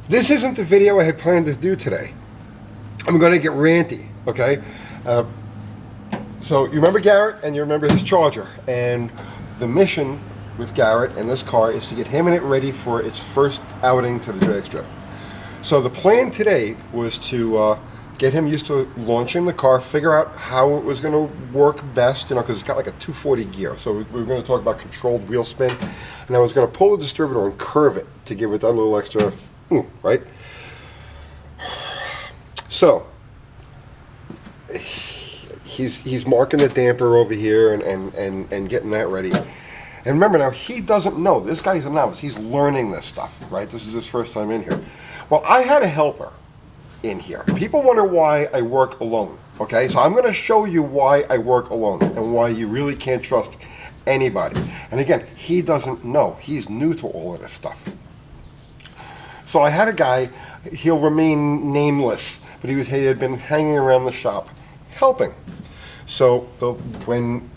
This isn't the video I had planned to do today. I'm going to get ranty, okay? So you remember Garrett and you remember his Charger. And the mission with Garrett and this car is to get him and it ready for its first outing to the drag strip. So the plan today was to get him used to launching the car, figure out how it was going to work best, because it's got like a 240 gear. So we were going to talk about controlled wheel spin. And I was going to pull the distributor and curve it to give it that little extra, right? So he's marking the damper over here and getting that ready. And remember now, he doesn't know. This guy's a novice. He's learning this stuff, right? This is his first time in here. Well, I had a helper in here. People wonder why I work alone, okay? So I'm going to show you why I work alone and why you really can't trust anybody. And again, he doesn't know. He's new to all of this stuff. So I had a guy, he'll remain nameless, but he had been hanging around the shop helping. So when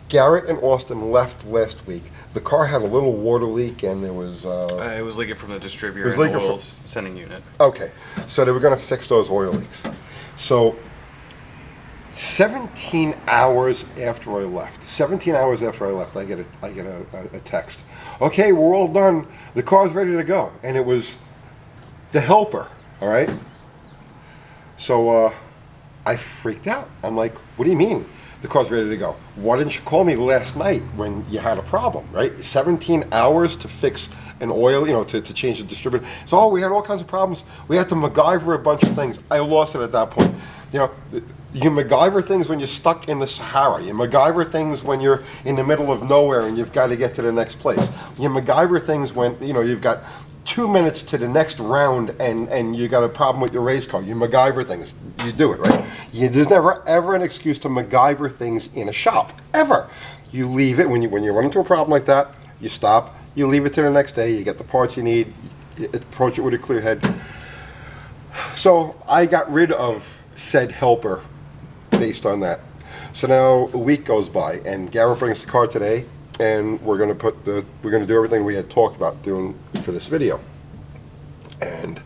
Garrett and Austin left last week, the car had a little water leak and there was... it was leaking from the distributor and the oil sending unit. Okay, so they were going to fix those oil leaks. So 17 hours after I left, I get a text. Okay, we're all done. The car's ready to go. And it was the helper, all right? So I freaked out. I'm like, what do you mean? The car's ready to go. Why didn't you call me last night when you had a problem, right? 17 hours to fix an oil, to change the distributor. So, we had all kinds of problems. We had to MacGyver a bunch of things. I lost it at that point. You MacGyver things when you're stuck in the Sahara. You MacGyver things when you're in the middle of nowhere and you've got to get to the next place. You MacGyver things when, you've got 2 minutes to the next round and you got a problem with your race car. You MacGyver things. You do it, right? There's never ever an excuse to MacGyver things in a shop, ever. You leave it when you run into a problem like that. You stop. You leave it to the next day. You get the parts you need. You approach it with a clear head. So I got rid of said helper based on that. So now a week goes by and Garrett brings the car today. And we're going to do everything we had talked about doing for this video. And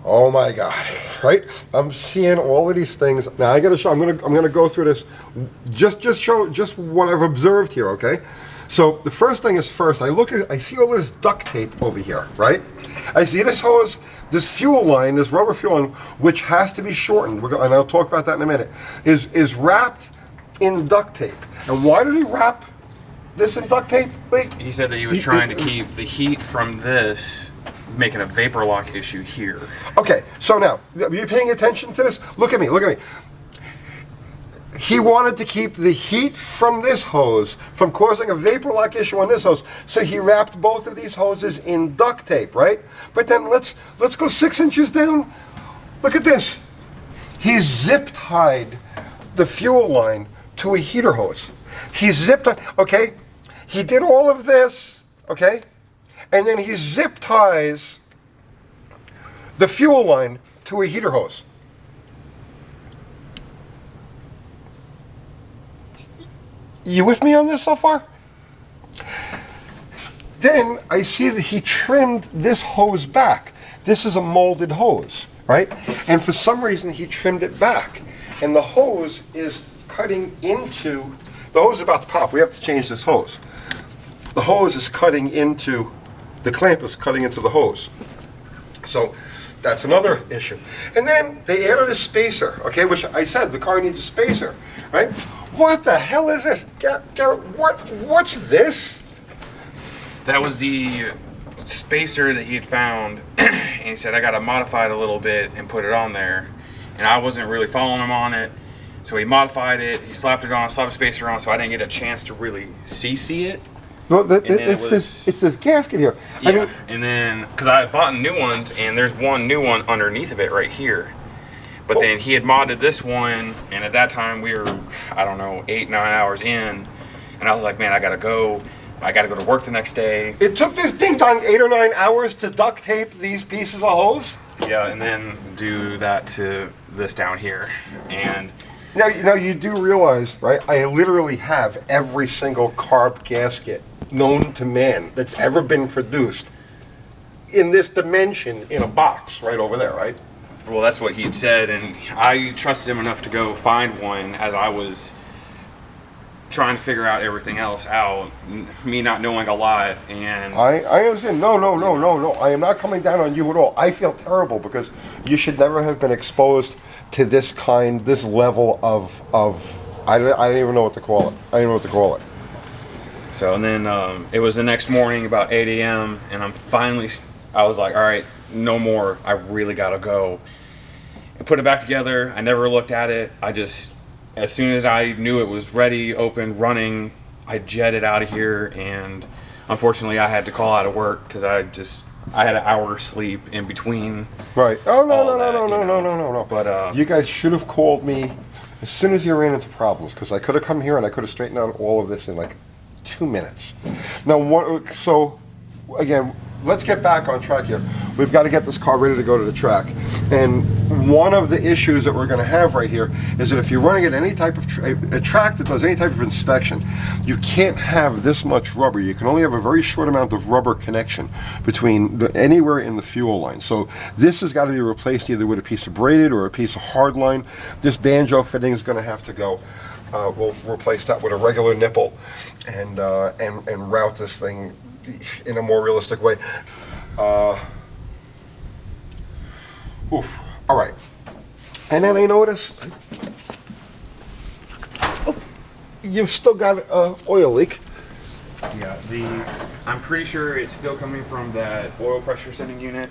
oh my God, right? I'm seeing all of these things. Now I got to show. I'm going to go through this. Just show what I've observed here. Okay. So the first thing is first. I see all this duct tape over here, right? I see this hose, this fuel line, this rubber fuel line, which has to be shortened. And I'll talk about that in a minute. Is wrapped in duct tape. And why did he wrap this in duct tape? Wait. He said that he was trying to keep the heat from this, making a vapor lock issue here. Okay, so now, are you paying attention to this? Look at me. He wanted to keep the heat from this hose from causing a vapor lock issue on this hose, so he wrapped both of these hoses in duct tape, right? But then let's go 6 inches down. Look at this. He zip tied the fuel line to a heater hose. He zipped, okay? He did all of this, okay? And then he zip ties the fuel line to a heater hose. You with me on this so far? Then I see that he trimmed this hose back. This is a molded hose, right? And for some reason he trimmed it back. And the hose is cutting into, the hose is about to pop. We have to change this hose. The hose is cutting into, the clamp is cutting into the hose. So that's another issue. And then they added a spacer, okay, which I said the car needs a spacer, right? What the hell is this? Garrett, what's this? That was the spacer that he had found, and he said, I got to modify it a little bit and put it on there. And I wasn't really following him on it. So he modified it, he slapped it on, slapped a spacer on, so I didn't get a chance to really see it. Well, it's this gasket here. Yeah, I mean, and then, because I had bought new ones, and there's one new one underneath of it right here. But then he had modded this one, and at that time we were, 8-9 hours in, and I was like, man, I gotta go to work the next day. It took this ding dong 8 or 9 hours to duct tape these pieces of hose? Yeah, and then do that to this down here. And now you do realize, right, I literally have every single carb gasket known to man that's ever been produced in this dimension in a box right over there, right? Well, that's what he'd said, and I trusted him enough to go find one as I was trying to figure out everything else out. Me not knowing a lot, and I understand. No. I am not coming down on you at all. I feel terrible because you should never have been exposed to this level of I don't even know what to call it. I don't even know what to call it. So, and then it was the next morning about 8 a.m. and I was like, all right, no more. I really gotta go. And put it back together. I never looked at it. As soon as I knew it was ready, open, running, I jetted out of here. And unfortunately, I had to call out of work because I had an hour sleep in between. Right. Oh no. But you guys should have called me as soon as you ran into problems, because I could have come here and I could have straightened out all of this in like 2 minutes. Now, so again, let's get back on track here. We've got to get this car ready to go to the track. And one of the issues that we're going to have right here is that if you're running at any type of a track that does any type of inspection, you can't have this much rubber. You can only have a very short amount of rubber connection between anywhere in the fuel line. So this has got to be replaced either with a piece of braided or a piece of hard line. This banjo fitting is going to have to go. We'll replace that with a regular nipple and route this thing in a more realistic way. All right. And then I notice you've still got an oil leak. yeah, I'm pretty sure it's still coming from that oil pressure sending unit.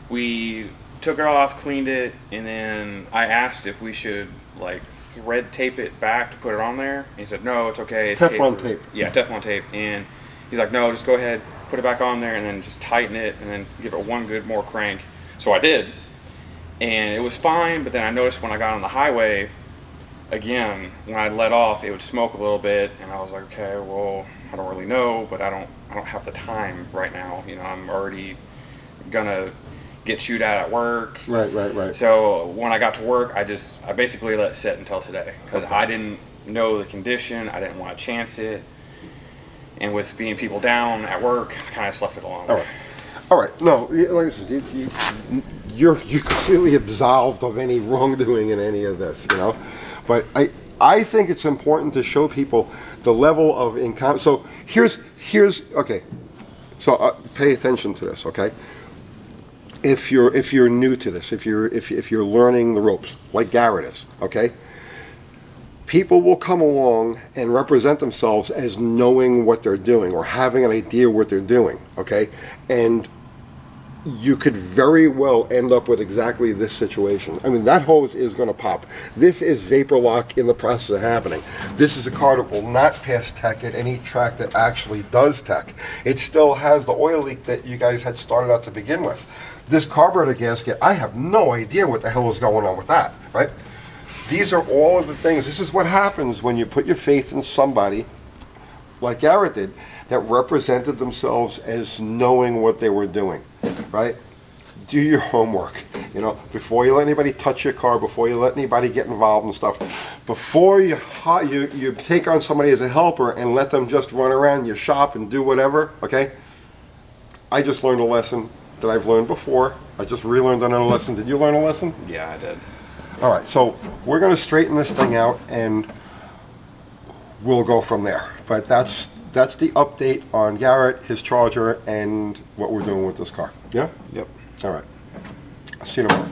We took it off, cleaned it, and then I asked if we should like thread tape it back to put it on there. And he said, no, it's okay. It's Teflon tape. Yeah, Teflon tape. And he's like, no, just go ahead, put it back on there, and then just tighten it, and then give it one good more crank. So I did, and it was fine. But then I noticed when I got on the highway, again, when I let off, it would smoke a little bit, and I was like, okay, well, I don't really know, but I don't have the time right now. You know, I'm already gonna get chewed out at work. Right. So when I got to work, I basically let it sit until today because I didn't know the condition. I didn't want to chance it. And with being people down at work, I kind of just left it alone. All right. No, like I said, you're completely absolved of any wrongdoing in any of this, you know. But I think it's important to show people the level of incompetence. So here's okay. So pay attention to this, okay? If you're new to this, if you're learning the ropes, like Garrett is, okay? People will come along and represent themselves as knowing what they're doing or having an idea what they're doing, okay? And you could very well end up with exactly this situation. I mean, that hose is going to pop. This is vapor lock in the process of happening. This is a car that will not pass tech at any track that actually does tech. It still has the oil leak that you guys had started out to begin with. This carburetor gasket, I have no idea what the hell is going on with that, right? These are all of the things. This is what happens when you put your faith in somebody like Garrett did that represented themselves as knowing what they were doing, right? Do your homework, you know, before you let anybody touch your car, before you let anybody get involved in stuff, before you take on somebody as a helper and let them just run around your shop and do whatever, okay? I just learned a lesson that I've learned before. I just relearned another lesson. Did you learn a lesson? Yeah, I did. All right, so we're going to straighten this thing out and we'll go from there. But that's the update on Garrett, his Charger, and what we're doing with this car. Yeah? Yep. All right. I'll see you tomorrow.